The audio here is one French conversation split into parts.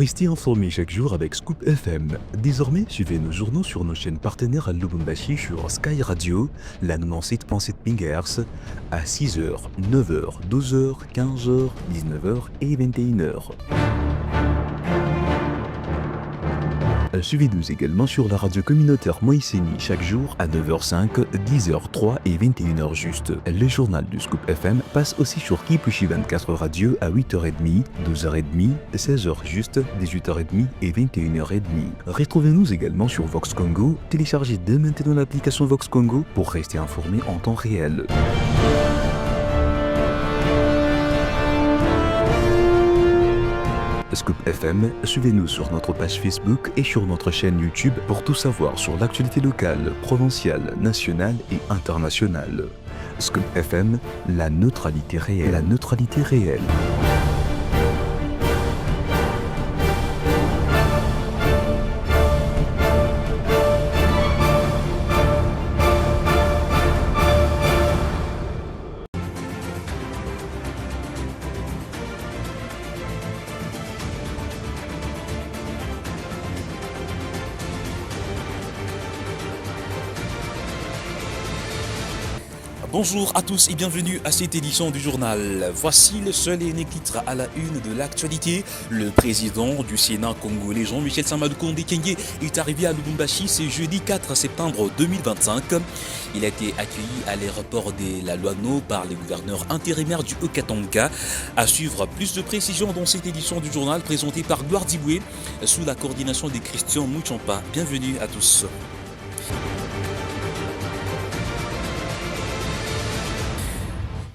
Restez informés chaque jour avec Scoop FM. Désormais, suivez nos journaux sur nos chaînes partenaires à Lubumbashi sur Sky Radio, la 97.7 MHz, à 6h, 9h, 12h, 15h, 19h et 21h. Suivez-nous également sur la radio communautaire Moïseni chaque jour à 9h05, 10h03 et 21h juste. Le journal du Scoop FM passe aussi sur Kipushi 24 Radio à 8h30, 12h30, 16h juste, 18h30 et 21h30. Retrouvez-nous également sur Vox Congo. Téléchargez dès maintenant l'application Vox Congo pour rester informé en temps réel. Scoop FM, suivez-nous sur notre page Facebook et sur notre chaîne YouTube pour tout savoir sur l'actualité locale, provinciale, nationale et internationale. Scoop FM, la neutralité réelle. La neutralité réelle. Bonjour à tous et bienvenue à cette édition du journal. Voici le seul et unique titre à la une de l'actualité. Le président du Sénat congolais Jean-Michel Samadou Kondé Kenge est arrivé à Lubumbashi ce jeudi 4 septembre 2025. Il a été accueilli à l'aéroport de la Luano par les gouverneurs intérimaires du Haut-Katanga. À suivre plus de précisions dans cette édition du journal présentée par Gloire Diboué sous la coordination de Christian Mouchampa. Bienvenue à tous.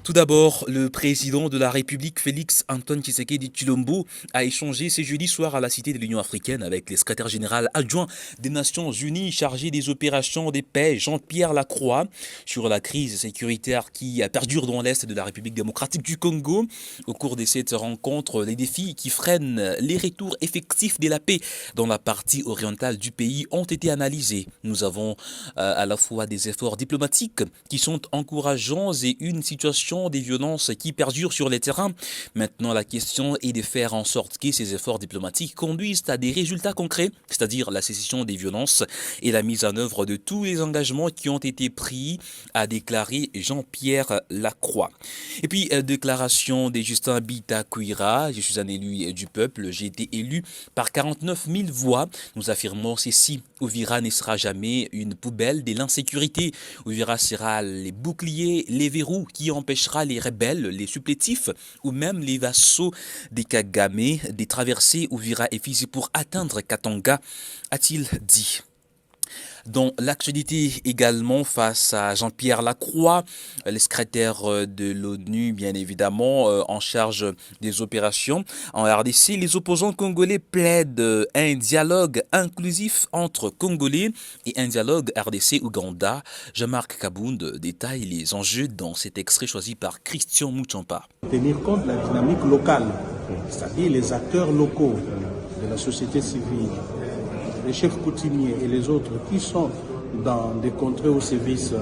Tout d'abord, le président de la République, Félix Antoine Tshisekedi Tshilombo, a échangé ce jeudi soir à la Cité de l'Union africaine avec le secrétaire général adjoint des Nations Unies chargé des opérations de paix, Jean-Pierre Lacroix, sur la crise sécuritaire qui perdure dans l'Est de la République démocratique du Congo. Au cours de cette rencontre, les défis qui freinent les retours effectifs de la paix dans la partie orientale du pays ont été analysés. Nous avons à la fois des efforts diplomatiques qui sont encourageants et une situation des violences qui perdurent sur les terrains. Maintenant, la question est de faire en sorte que ces efforts diplomatiques conduisent à des résultats concrets, c'est-à-dire la cessation des violences et la mise en œuvre de tous les engagements qui ont été pris, a déclaré Jean-Pierre Lacroix. Et puis, déclaration de Justin Bitakuira, je suis un élu du peuple, j'ai été élu par 49 000 voix. Nous affirmons ceci, Uvira ne sera jamais une poubelle de l'insécurité. Uvira sera les boucliers, les verrous qui empêchera les rebelles, les supplétifs ou même les vassaux des Kagame de traverser Uvira et Fizi pour atteindre Katanga, a-t-il dit. Dans l'actualité également, face à Jean-Pierre Lacroix, le secrétaire de l'ONU, bien évidemment, en charge des opérations en RDC, les opposants congolais plaident un dialogue inclusif entre Congolais et un dialogue RDC-Ouganda. Jean-Marc Kabound détaille les enjeux dans cet extrait choisi par Christian Mouchampa. Tenir compte de la dynamique locale, c'est-à-dire les acteurs locaux de la société civile, les chefs coutumiers et les autres qui sont dans des contrées où sévissent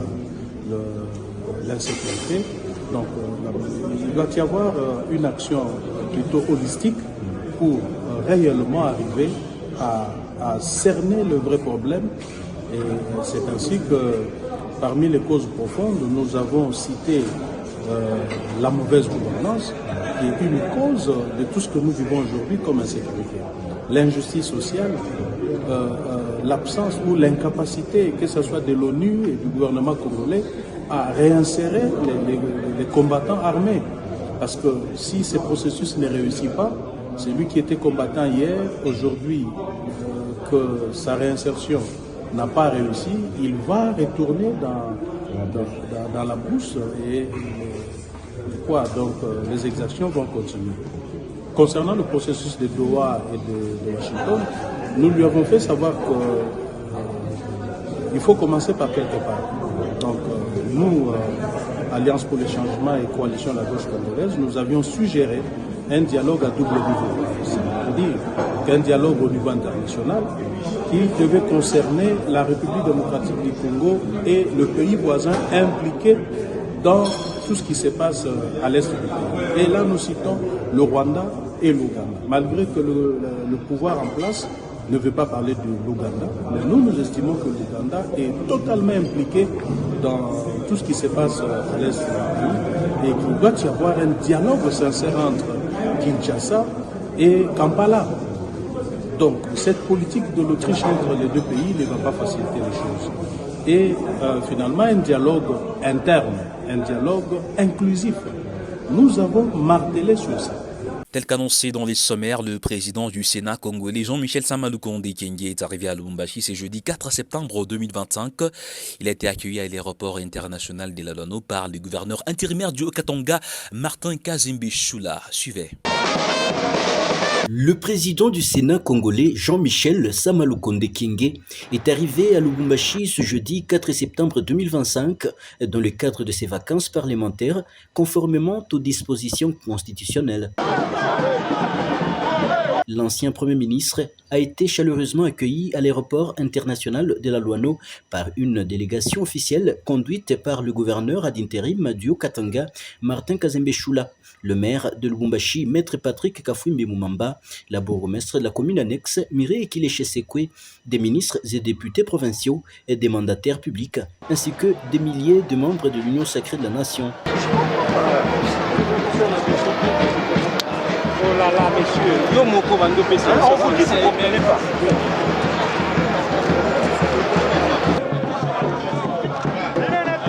l'insécurité. Donc il doit y avoir une action plutôt holistique pour réellement arriver à cerner le vrai problème. Et c'est ainsi que parmi les causes profondes, nous avons cité la mauvaise gouvernance, qui est une cause de tout ce que nous vivons aujourd'hui comme insécurité. L'injustice sociale, l'absence ou l'incapacité, que ce soit de l'ONU et du gouvernement congolais, à réinsérer les combattants armés. Parce que si ce processus ne réussit pas, celui qui était combattant hier, aujourd'hui, que sa réinsertion n'a pas réussi, il va retourner dans la brousse et donc les exactions vont continuer. Concernant le processus de Doha et de Washington, nous lui avons fait savoir qu'il faut commencer par quelque part. Donc nous, Alliance pour le changement et Coalition de la gauche congolaise, nous avions suggéré un dialogue à double niveau. C'est-à-dire qu'un dialogue au niveau international qui devait concerner la République démocratique du Congo et le pays voisin impliqué dans tout ce qui se passe à l'est du pays. Et là, nous citons le Rwanda et l'Ouganda. Malgré que le pouvoir en place ne veut pas parler de l'Ouganda, mais nous estimons que l'Ouganda est totalement impliqué dans tout ce qui se passe à l'est du pays et qu'il doit y avoir un dialogue sincère entre Kinshasa et Kampala. Donc cette politique de l'Autriche entre les deux pays ne va pas faciliter les choses. Et finalement un dialogue interne, un dialogue inclusif. Nous avons martelé sur ça. Tel qu'annoncé dans les sommaires, le président du Sénat congolais Jean-Michel Sama Lukonde Kyenge est arrivé à Lubumbashi ce jeudi 4 septembre 2025. Il a été accueilli à l'aéroport international de Laluano par le gouverneur intérimaire du Haut-Katanga, Martin Kazembe Choula. Suivez. Le président du Sénat congolais, Jean-Michel Sama Lukonde Kyenge, est arrivé à Lubumbashi ce jeudi 4 septembre 2025 dans le cadre de ses vacances parlementaires, conformément aux dispositions constitutionnelles. L'ancien Premier ministre a été chaleureusement accueilli à l'aéroport international de Laluano par une délégation officielle conduite par le gouverneur ad intérim du Haut-Katanga, Martin Kazembe Choula, le maire de Lubumbashi, Maître Patrick Kafwimbi Mumamba, la bourgmestre de la commune annexe, Mireille Kileshe-Sekwe, des ministres et députés provinciaux et des mandataires publics, ainsi que des milliers de membres de l'Union sacrée de la nation. Oh là là, messieurs, yo moko bando pesa, on vous dit vous comprenez pas.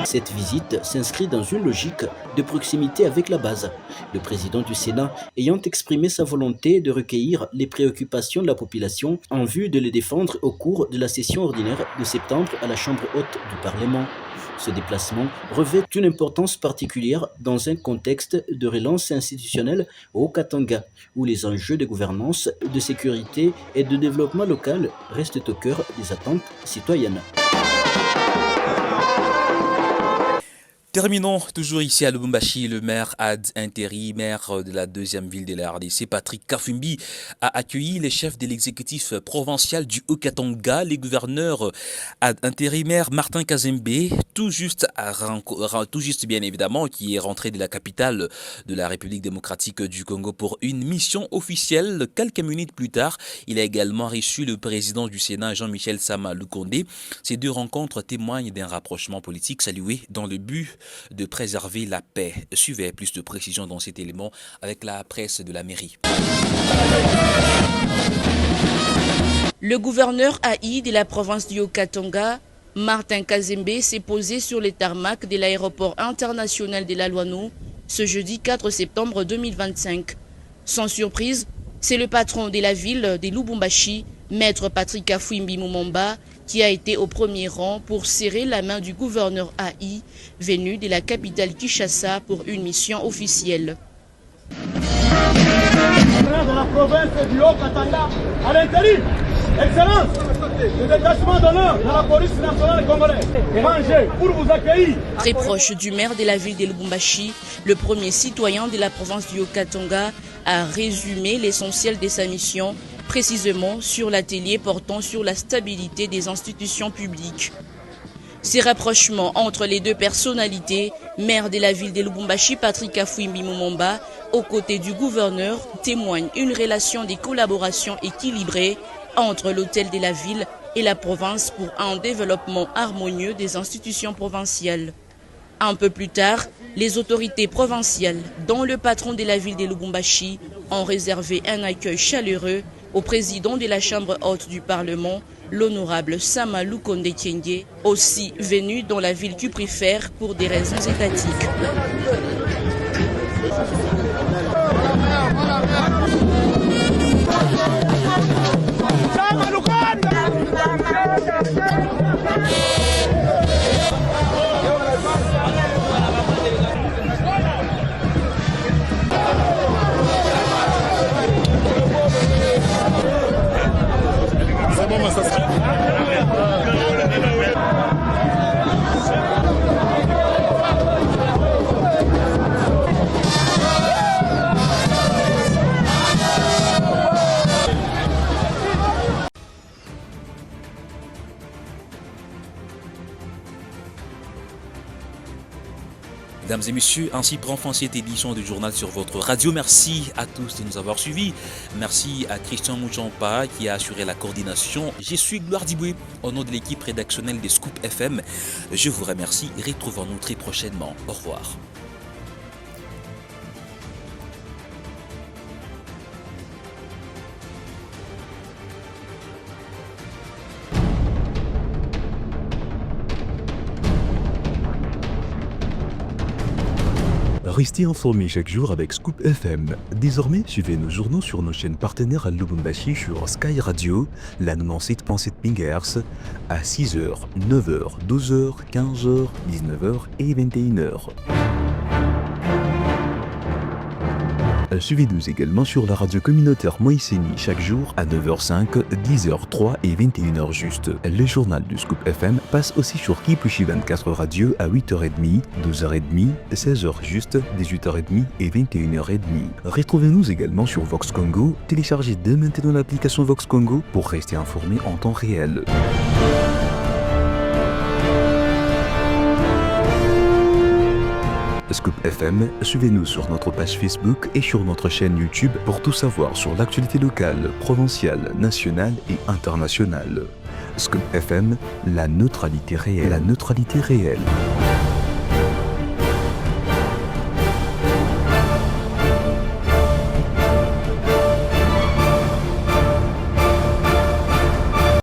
Cette visite s'inscrit dans une logique de proximité avec la base. Le président du Sénat ayant exprimé sa volonté de recueillir les préoccupations de la population en vue de les défendre au cours de la session ordinaire de septembre à la Chambre haute du Parlement. Ce déplacement revêt une importance particulière dans un contexte de relance institutionnelle au Katanga, où les enjeux de gouvernance, de sécurité et de développement local restent au cœur des attentes citoyennes. Terminons toujours ici à Lubumbashi. Le maire ad intérimaire de la deuxième ville de la RDC, Patrick Kafwimbi, a accueilli les chefs de l'exécutif provincial du Haut-Katanga, les gouverneurs ad intérimaire Martin Kazembe, tout juste bien évidemment, qui est rentré de la capitale de la République démocratique du Congo pour une mission officielle. Quelques minutes plus tard, il a également reçu le président du Sénat, Jean-Michel Sama Lukonde. Ces deux rencontres témoignent d'un rapprochement politique salué dans le but de préserver la paix. Suivez plus de précisions dans cet élément avec la presse de la mairie. Le gouverneur AI de la province du Haut-Katanga, Martin Kazembe, s'est posé sur les tarmacs de l'aéroport international de Laluano ce jeudi 4 septembre 2025. Sans surprise, c'est le patron de la ville de Lubumbashi, Maître Patrick Kafwimbi Mumamba, qui a été au premier rang pour serrer la main du gouverneur AI, venu de la capitale Kinshasa pour une mission officielle. De la province du Haut-Katanga, à l'intérim, Excellence, le détachement d'honneur de la police nationale congolaise est rangé pour vous accueillir. Très proche du maire de la ville de Lubumbashi, le premier citoyen de la province du Haut-Katanga a résumé l'essentiel de sa mission, précisément sur l'atelier portant sur la stabilité des institutions publiques. Ces rapprochements entre les deux personnalités, maire de la ville de Lubumbashi Patrick Kafwimbi Mumamba, aux côtés du gouverneur, témoignent une relation de collaboration équilibrée entre l'hôtel de la ville et la province pour un développement harmonieux des institutions provinciales. Un peu plus tard, les autorités provinciales, dont le patron de la ville de Lubumbashi, ont réservé un accueil chaleureux au président de la Chambre haute du Parlement, l'honorable Sama Lukonde Kyenge, aussi venu dans la ville qu'il préfère pour des raisons étatiques. Mesdames et messieurs, ainsi prend fin cette édition du journal sur votre radio. Merci à tous de nous avoir suivis. Merci à Christian Mouchampa qui a assuré la coordination. Je suis Gloire Diboué au nom de l'équipe rédactionnelle des Scoop FM. Je vous remercie. Retrouvons-nous très prochainement. Au revoir. Restez informés chaque jour avec Scoop FM. Désormais, suivez nos journaux sur nos chaînes partenaires à Lubumbashi sur Sky Radio, la 97.7 MHz, à 6h, 9h, 12h, 15h, 19h et 21h. Suivez-nous également sur la radio communautaire Moïseni chaque jour à 9h05, 10h03 et 21h juste. Le journal du Scoop FM passe aussi sur Kipushi 24 Radio à 8h30, 12h30, 16h juste, 18h30 et 21h30. Retrouvez-nous également sur Vox Congo. Téléchargez dès maintenant l'application Vox Congo pour rester informé en temps réel. Scoop FM, suivez-nous sur notre page Facebook et sur notre chaîne YouTube pour tout savoir sur l'actualité locale, provinciale, nationale et internationale. Scoop FM, la neutralité réelle.